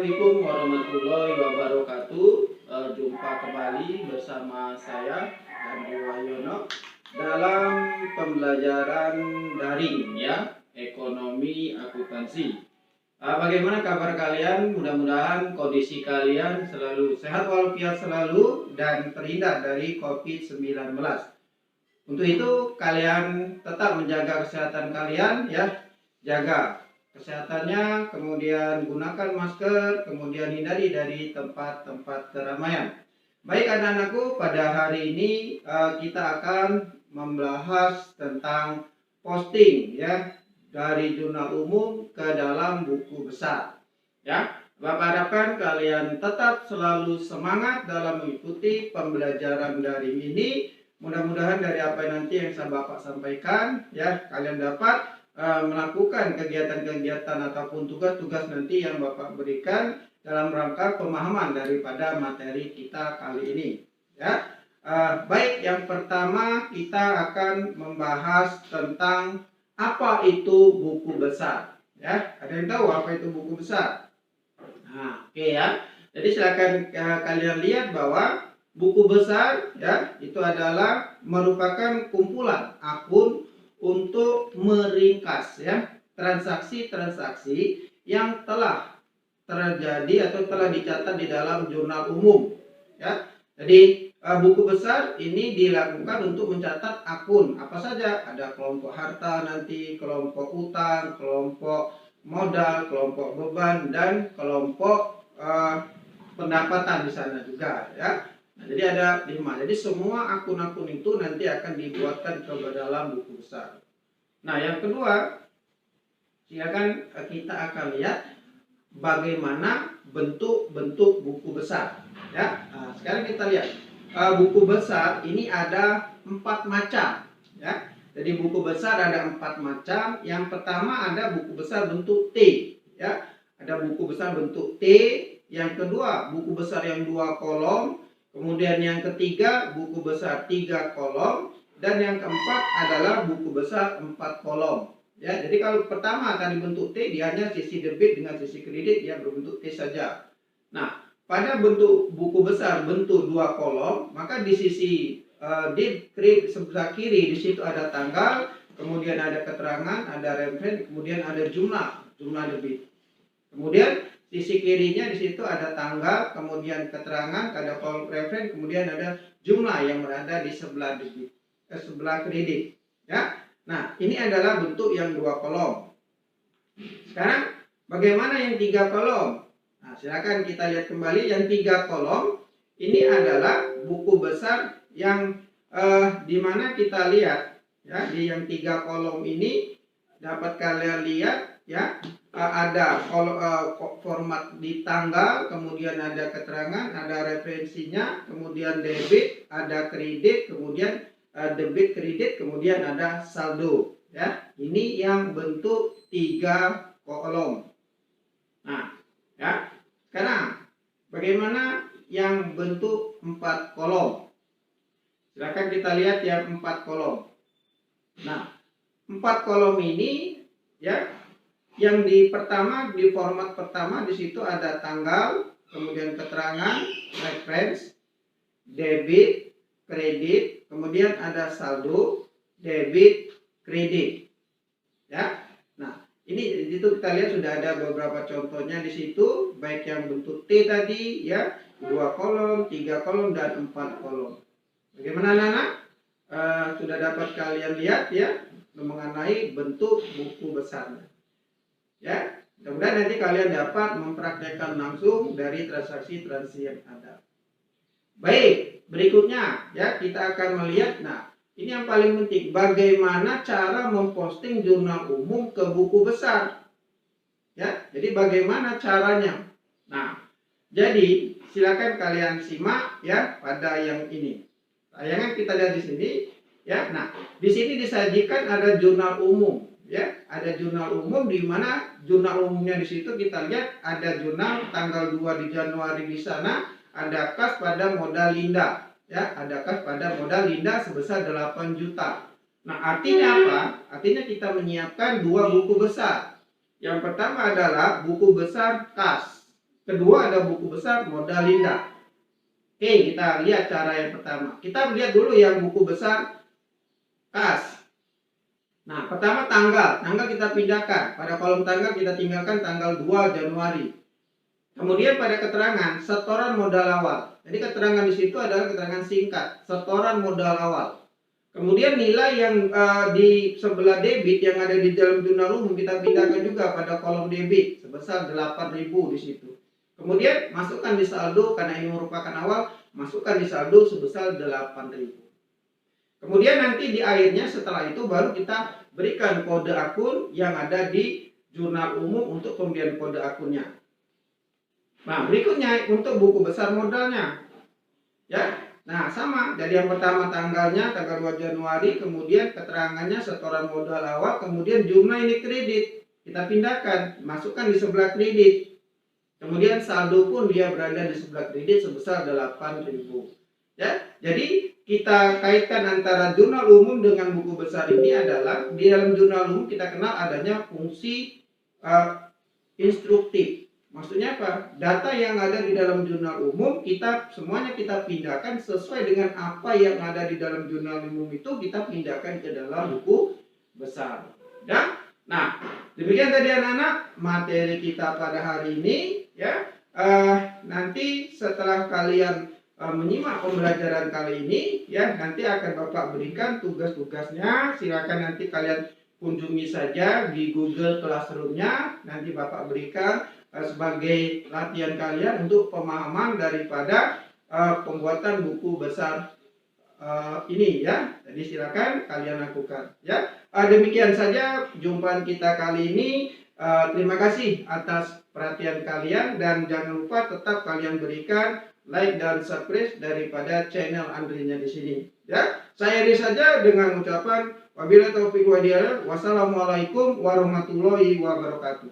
Assalamualaikum warahmatullahi wabarakatuh. Jumpa kembali bersama saya Andri Wahyono dalam pembelajaran daring ya, ekonomi akuntansi. Bagaimana kabar kalian? Mudah-mudahan kondisi kalian selalu sehat walafiat selalu dan terhindar dari COVID-19. Untuk itu kalian tetap menjaga kesehatan kalian ya, jaga kesehatannya, kemudian gunakan masker, kemudian hindari dari tempat-tempat keramaian. Baik anak-anakku, pada hari ini kita akan membahas tentang posting ya dari jurnal umum ke dalam buku besar. Ya, Bapak harapkan kalian tetap selalu semangat dalam mengikuti pembelajaran daring ini. Mudah-mudahan dari apa yang nanti yang Bapak sampaikan ya, kalian dapat melakukan kegiatan-kegiatan ataupun tugas-tugas nanti yang Bapak berikan dalam rangka pemahaman daripada materi kita kali ini ya. Baik, yang pertama kita akan membahas tentang apa itu buku besar ya. Ada yang tahu apa itu buku besar? Nah, oke ya. Jadi silakan kalian lihat bahwa buku besar ya itu adalah merupakan kumpulan akun untuk meringkas ya transaksi-transaksi yang telah terjadi atau telah dicatat di dalam jurnal umum ya. Jadi buku besar ini dilakukan untuk mencatat akun apa saja, ada kelompok harta nanti, kelompok utang, kelompok modal, kelompok beban dan kelompok pendapatan di sana juga ya. Nah, jadi ada 5. Jadi semua akun-akun itu nanti akan dibuatkan ke dalam buku besar. Nah, yang kedua, silakan kita akan lihat bagaimana bentuk-bentuk buku besar. Ya, nah, sekarang kita lihat buku besar ini ada 4 macam. Ya, jadi buku besar ada 4 macam. Yang pertama ada buku besar bentuk T. Ya, ada buku besar bentuk T. Yang kedua buku besar yang 2 kolom. Kemudian yang ketiga buku besar 3 kolom dan yang keempat adalah buku besar 4 kolom. Ya, jadi kalau pertama tadi bentuk T dia hanya sisi debit dengan sisi kredit dia berbentuk T saja. Nah, pada bentuk buku besar bentuk 2 kolom, maka di sisi sebelah kiri di situ ada tanggal, kemudian ada keterangan, ada referensi, kemudian ada jumlah debit. Kemudian sisi kirinya di situ ada tanggal, kemudian keterangan, ada kolom referensi, kemudian ada jumlah yang berada di sebelah debit, sebelah kredit. Ya, nah ini adalah bentuk yang 2 kolom. Sekarang bagaimana yang 3 kolom? Nah, silakan kita lihat kembali yang 3 kolom. Ini adalah buku besar yang dimana kita lihat ya di yang 3 kolom ini dapat kalian lihat ya. Ada format di tanggal, kemudian ada keterangan, ada referensinya, kemudian debit, ada kredit, kemudian debit kredit, kemudian ada saldo ya. Ini yang bentuk 3 kolom. Nah ya, sekarang bagaimana yang bentuk 4 kolom? Silakan kita lihat yang 4 kolom. Nah, 4 kolom ini ya, yang di pertama, di format pertama di situ ada tanggal, kemudian keterangan, reference, debit, kredit, kemudian ada saldo, debit, kredit. Ya. Nah, ini di situ kita lihat sudah ada beberapa contohnya di situ, baik yang bentuk T tadi ya, 2 kolom, 3 kolom dan 4 kolom. Bagaimana anak-anak? Sudah dapat kalian lihat ya mengenai bentuk buku besarnya. Ya, mudah-mudahan nanti kalian dapat mempraktekkan langsung dari transaksi-transaksi yang ada. Baik, berikutnya ya kita akan melihat. Nah, ini yang paling penting, bagaimana cara memposting jurnal umum ke buku besar. Ya, jadi bagaimana caranya? Nah, jadi silakan kalian simak ya pada yang ini. Tayangan kita lihat di sini ya. Nah, di sini disajikan ada jurnal umum. Ya, ada jurnal umum di mana jurnal umumnya di situ kita lihat ada jurnal tanggal 2 di Januari di sana, ada kas pada modal Linda. Ya, ada kas pada modal Linda sebesar 8 juta. Nah, artinya apa? Artinya kita menyiapkan 2 buku besar. Yang pertama adalah buku besar kas kedua ada buku besar modal lidah. Oke, kita lihat cara yang pertama. Kita lihat dulu yang buku besar kas. Nah, pertama tanggal. Tanggal kita pindahkan. Pada kolom tanggal kita tinggalkan tanggal 2 Januari. Kemudian pada keterangan setoran modal awal. Jadi keterangan di situ adalah keterangan singkat, setoran modal awal. Kemudian nilai yang di sebelah debit yang ada di dalam jurnal umum kita pindahkan juga pada kolom debit sebesar 8.000 di situ. Kemudian masukkan di saldo karena ini merupakan awal, masukkan di saldo sebesar 8.000. Kemudian nanti di akhirnya setelah itu baru kita berikan kode akun yang ada di jurnal umum untuk pemberian kode akunnya. Nah, berikutnya untuk buku besar modalnya. Ya. Nah, sama. Jadi yang pertama tanggalnya tanggal 2 Januari, kemudian keterangannya setoran modal awal, kemudian jumlah ini kredit. Kita pindahkan, masukkan di sebelah kredit. Kemudian saldo pun dia berada di sebelah kredit sebesar 8.000. Ya. Jadi kita kaitkan antara jurnal umum dengan buku besar ini adalah di dalam jurnal umum kita kenal adanya fungsi instruktif. Maksudnya apa? Data yang ada di dalam jurnal umum semuanya kita pindahkan sesuai dengan apa yang ada di dalam jurnal umum itu kita pindahkan ke dalam buku besar. Ya? Nah, demikian tadi anak-anak materi kita pada hari ini. Ya, nanti setelah kalian menyimak pembelajaran kali ini, ya nanti akan Bapak berikan tugas-tugasnya. Silakan nanti kalian kunjungi saja di Google Classroom-nya. Nanti Bapak berikan sebagai latihan kalian untuk pemahaman daripada pembuatan buku besar ini ya. Jadi silakan kalian lakukan ya. Demikian saja jumpaan kita kali ini. Terima kasih atas perhatian kalian dan jangan lupa tetap kalian berikan like dan subscribe daripada channel Andrinya di sini ya. Saya ini saja dengan ucapan wabillahi taufiq wal hidayah. Wassalamualaikum warahmatullahi wabarakatuh.